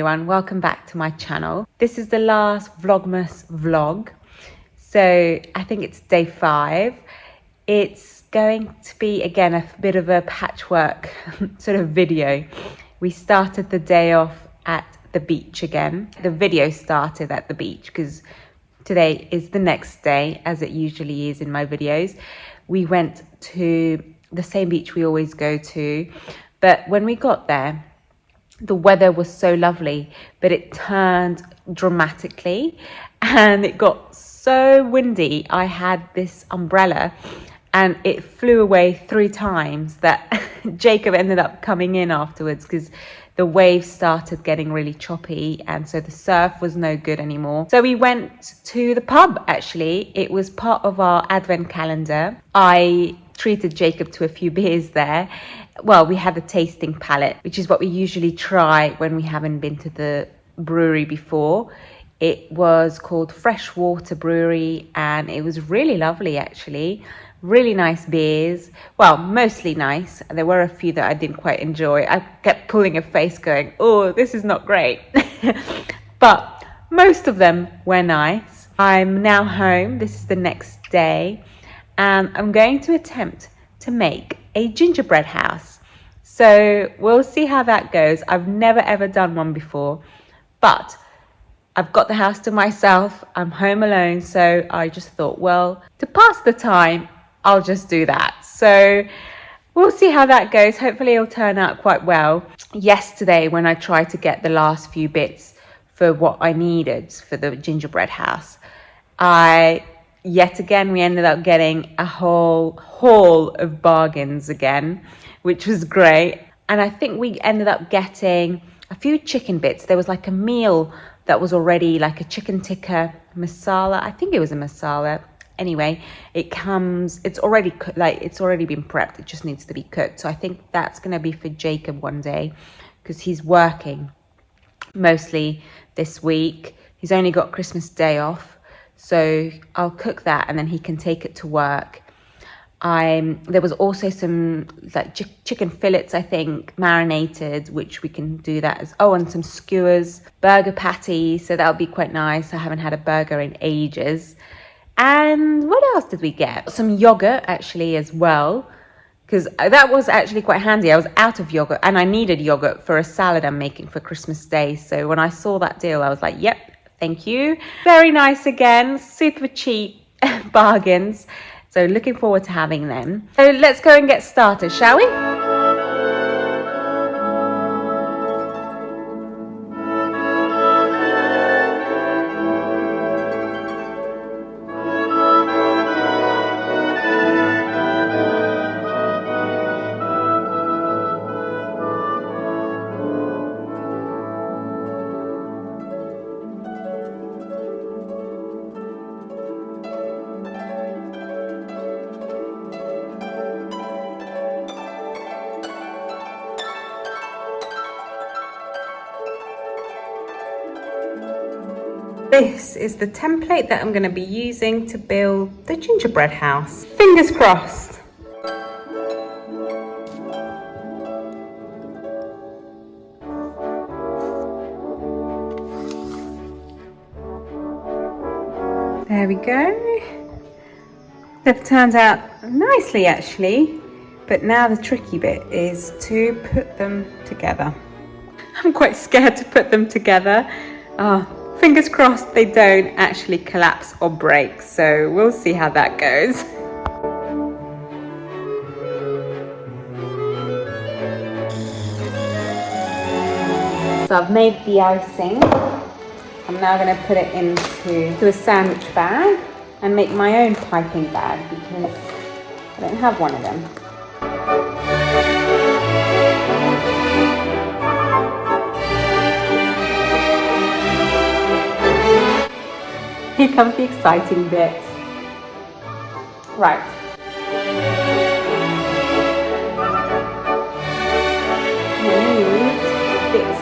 everyone, welcome back to my channel. This is the last Vlogmas vlog, so I think it's day 5. It's going to be again a bit of a patchwork sort of video. We started the day off at the beach again. The video started at the beach because today is the next day, as it usually is in my videos. We went to the same beach we always go to, but when we got there, the weather was so lovely, but it turned dramatically and it got so windy. I had this umbrella and it flew away 3 times that Jacob ended up coming in afterwards because the waves started getting really choppy and so the surf was no good anymore. So we went to the pub actually. It was part of our advent calendar. I treated Jacob to a few beers there. Well, we had a tasting palette, which is what we usually try when we haven't been to the brewery before. It was called Freshwater Brewery and it was really lovely actually. Really nice beers. Well, mostly nice. There were a few that I didn't quite enjoy. I kept pulling a face going, oh, this is not great. But most of them were nice. I'm now home. This is the next day. And I'm going to attempt to make a gingerbread house. So we'll see how that goes. I've never ever done one before, but I've got the house to myself. I'm home alone. So I just thought, well, to pass the time, I'll just do that. So we'll see how that goes. Hopefully it'll turn out quite well. Yesterday, when I tried to get the last few bits for what I needed for the gingerbread house, yet again, we ended up getting a whole haul of bargains again, which was great. And I think we ended up getting a few chicken bits. There was like a meal that was already like a chicken tikka masala. I think it was a masala. Anyway, it's already been prepped. It just needs to be cooked. So I think that's going to be for Jacob one day because he's working mostly this week. He's only got Christmas Day off. So I'll cook that and then he can take it to work. There was also some like chicken fillets, I think, marinated, which we can do that as, and some skewers, burger patties. So that'll be quite nice. I haven't had a burger in ages. And what else did we get? Some yogurt actually as well, because that was actually quite handy. I was out of yogurt and I needed yogurt for a salad I'm making for Christmas Day. So when I saw that deal, I was like, yep, thank you. Very nice again, super cheap bargains. So looking forward to having them. So let's go and get started, shall we? This is the template that I'm going to be using to build the gingerbread house. Fingers crossed. There we go. They've turned out nicely actually, but now the tricky bit is to put them together. I'm quite scared to put them together. Fingers crossed they don't actually collapse or break, so we'll see how that goes. So I've made the icing. I'm now going to put it into a sandwich bag and make my own piping bag because I don't have one of them. Here comes the exciting bit. Right. Need this.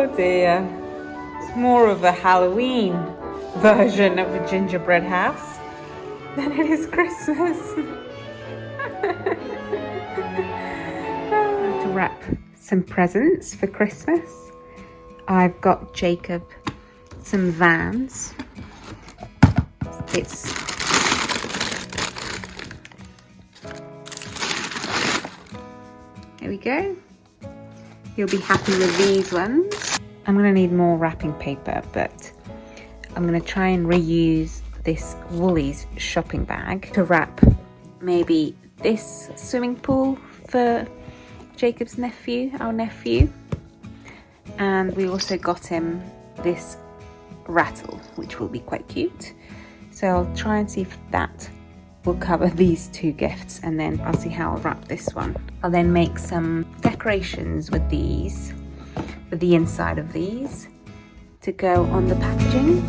Oh dear. It's more of a Halloween version of a gingerbread house than it is Christmas. To wrap some presents for Christmas, I've got Jacob some Vans. There we go. You'll be happy with these ones. I'm gonna need more wrapping paper, but I'm gonna try and reuse this Woolies shopping bag to wrap maybe this swimming pool for Jacob's nephew, our nephew. And we also got him this rattle, which will be quite cute. So I'll try and see if that will cover these two gifts, and then I'll see how I'll wrap this one. I'll then make some decorations with these, with the inside of these, to go on the packaging.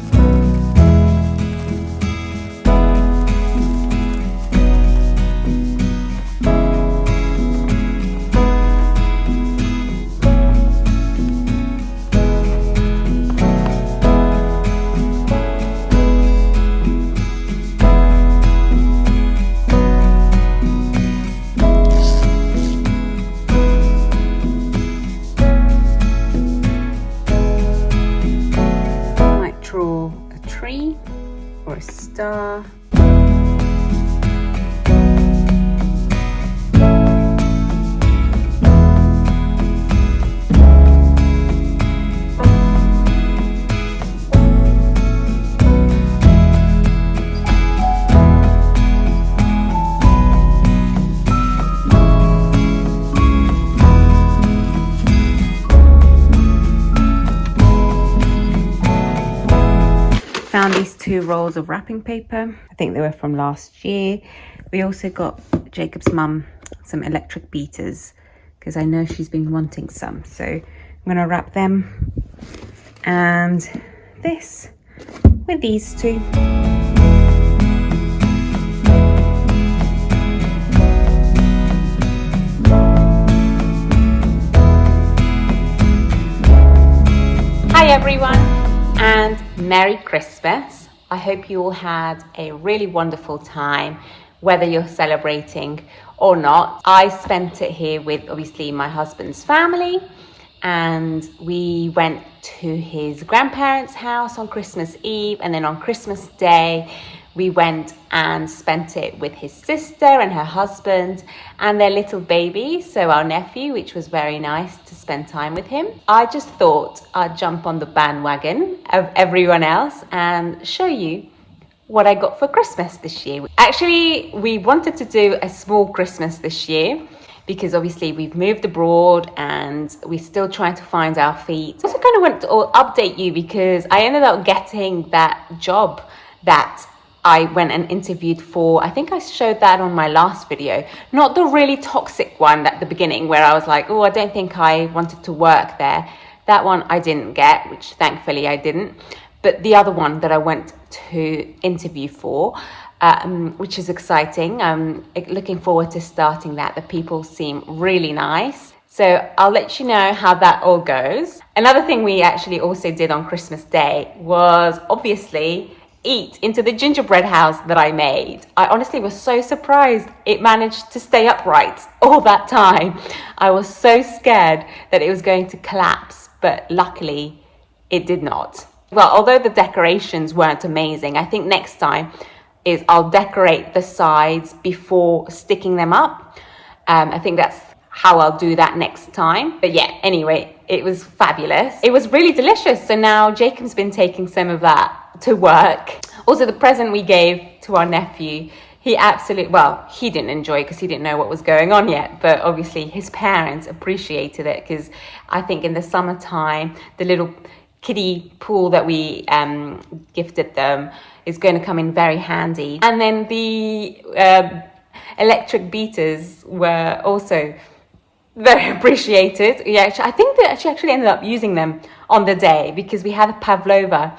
Or a star. Found these two rolls of wrapping paper. I think they were from last year. We also got Jacob's mum some electric beaters because I know she's been wanting some. So I'm gonna wrap them and this with these two. Hi everyone, and Merry Christmas. I hope you all had a really wonderful time, whether you're celebrating or not. I spent it here with obviously my husband's family, and we went to his grandparents' house on Christmas Eve, and then on Christmas Day we went and spent it with his sister and her husband and their little baby, so our nephew, which was very nice to spend time with him. I just thought I'd jump on the bandwagon of everyone else and show you what I got for Christmas this year. Actually, we wanted to do a small Christmas this year because obviously we've moved abroad and we're still trying to find our feet. I also kind of want to update you because I ended up getting that job that I went and interviewed for. I think I showed that on my last video. Not the really toxic one at the beginning where I was like, oh, I don't think I wanted to work there. That one I didn't get, which thankfully I didn't. But the other one that I went to interview for, which is exciting. I'm looking forward to starting that. The people seem really nice. So I'll let you know how that all goes. Another thing we actually also did on Christmas Day was obviously eat into the gingerbread house that I made. I honestly was so surprised it managed to stay upright all that time. I was so scared that it was going to collapse, but luckily it did not. Well, although the decorations weren't amazing, I think next time is I'll decorate the sides before sticking them up. I think that's how I'll do that next time. But yeah, anyway, it was fabulous. It was really delicious. So now Jacob's been taking some of that to work. Also, the present we gave to our nephew, he didn't enjoy it because he didn't know what was going on yet, but obviously his parents appreciated it because I think in the summertime, the little kiddie pool that we gifted them is going to come in very handy. And then the electric beaters were also very appreciated. Yeah, I think that she actually ended up using them on the day because we had a pavlova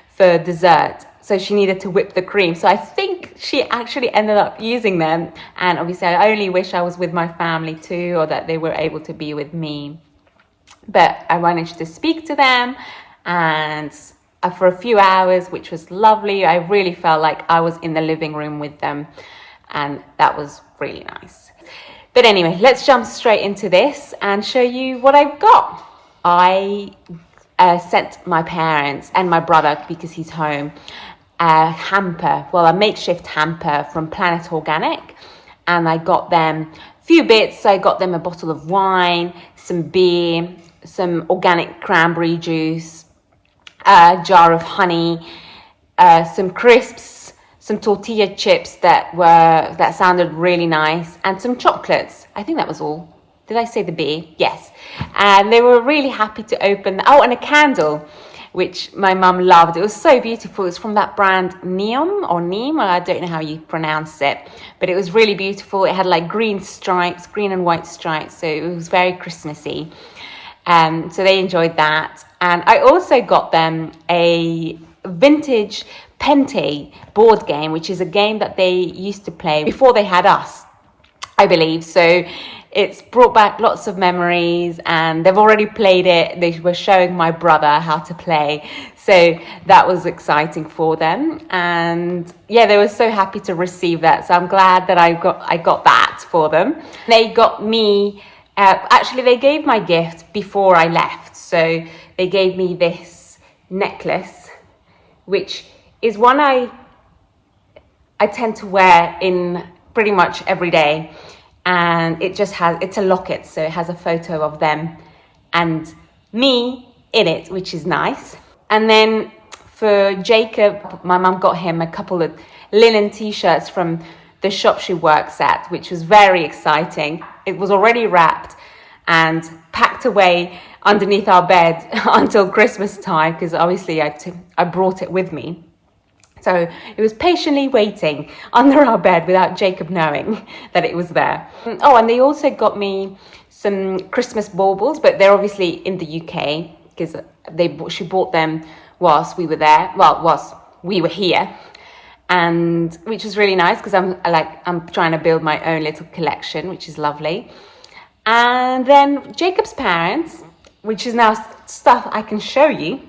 for dessert, so she needed to whip the cream. So I think she actually ended up using them. And obviously I only wish I was with my family too, or that they were able to be with me. but I managed to speak to them and for a few hours, which was lovely. I really felt like I was in the living room with them, and that was really nice. But anyway, let's jump straight into this and show you what I've got. I sent my parents and my brother, because he's home, a hamper, well, a makeshift hamper from Planet Organic, and I got them a few bits. So I got them a bottle of wine, some beer, some organic cranberry juice, a jar of honey, some crisps, some tortilla chips that sounded really nice, and some chocolates. I think that was all. Did I say the beer? Yes. And they were really happy to open. Oh, and a candle, which my mum loved. It was so beautiful. It's from that brand Neom or Neem. I don't know how you pronounce it, but it was really beautiful. It had like green stripes, green and white stripes. So it was very Christmassy. So they enjoyed that. And I also got them a vintage Pente board game, which is a game that they used to play before they had us, I believe. So it's brought back lots of memories, and they've already played it. They were showing my brother how to play. So that was exciting for them. And yeah, they were so happy to receive that. So I'm glad that I got that for them. They got me, actually they gave my gift before I left. So they gave me this necklace, which is one I tend to wear in pretty much every day. And it's a locket, so it has a photo of them and me in it, which is nice. And then for Jacob, my mum got him a couple of linen t-shirts from the shop she works at, which was very exciting. It was already wrapped and packed away underneath our bed until Christmas time, because obviously I brought it with me. So it was patiently waiting under our bed without Jacob knowing that it was there. Oh, and they also got me some Christmas baubles, but they're obviously in the UK, because she bought them whilst we were there. Well, whilst we were here, and which was really nice, because I'm trying to build my own little collection, which is lovely. And then Jacob's parents, which is now stuff I can show you.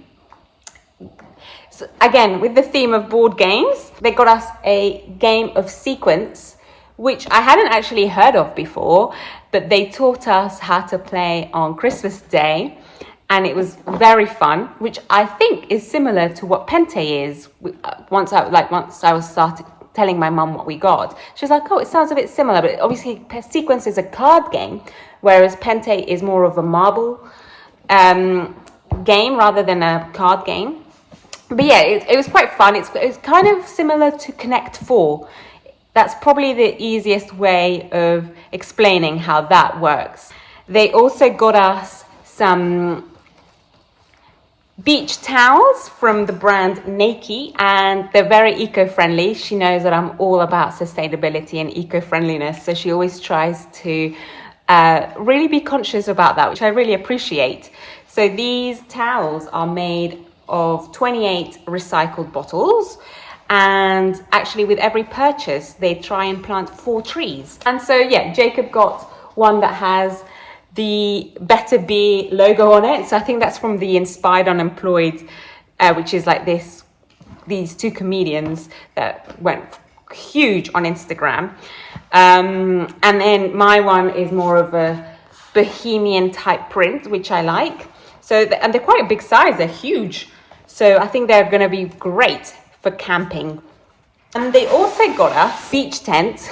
So again, with the theme of board games, they got us a game of sequence, which I hadn't actually heard of before, but they taught us how to play on Christmas Day, and it was very fun, which I think is similar to what Pente is. Once I was started telling my mum what we got, she was like, oh, it sounds a bit similar, but obviously sequence is a card game, whereas Pente is more of a marble game rather than a card game. But yeah, it was quite fun. It's kind of similar to Connect 4. That's probably the easiest way of explaining how that works. They also got us some beach towels from the brand Nike, and they're very eco-friendly. She knows that I'm all about sustainability and eco-friendliness, so she always tries to really be conscious about that, which I really appreciate. So these towels are made of 28 recycled bottles, and actually with every purchase they try and plant 4 trees. And so yeah, Jacob got one that has the Better Be logo on it, so I think that's from the Inspired Unemployed, which is like these 2 comedians that went huge on Instagram. And then my one is more of a bohemian type print, which I like. So and they're quite a big size, they're huge. So I think they're going to be great for camping. And they also got us beach tents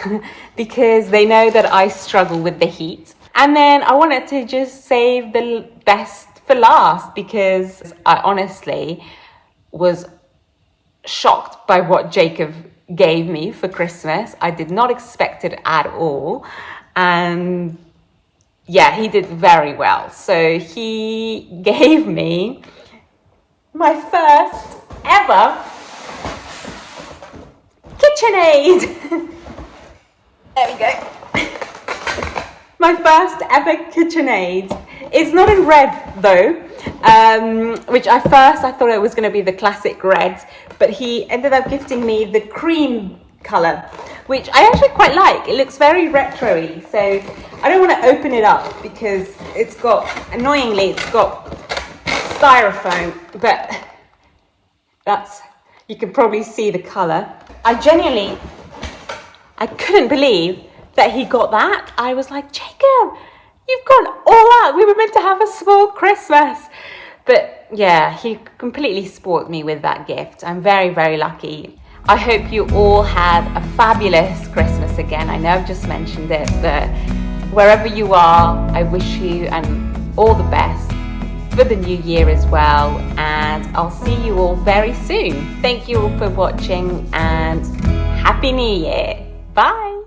because they know that I struggle with the heat. And then I wanted to just save the best for last, because I honestly was shocked by what Jacob gave me for Christmas. I did not expect it at all. And yeah, he did very well. So he gave me my first ever KitchenAid. There we go. My first ever KitchenAid. It's not in red though, which I thought it was going to be the classic red, but he ended up gifting me the cream colour, which I actually quite like. It looks very retro-y, so I don't want to open it up because it's got, annoyingly, it's got styrofoam, but that's, you can probably see the colour. I couldn't believe that he got that. I was like, Jacob, you've gone all out. We were meant to have a small Christmas. But yeah, he completely spoiled me with that gift. I'm very, very lucky. I hope you all have a fabulous Christmas again. I know I've just mentioned it, but wherever you are, I wish you all the best for the new year as well. And I'll see you all very soon. Thank you all for watching and Happy New Year. Bye.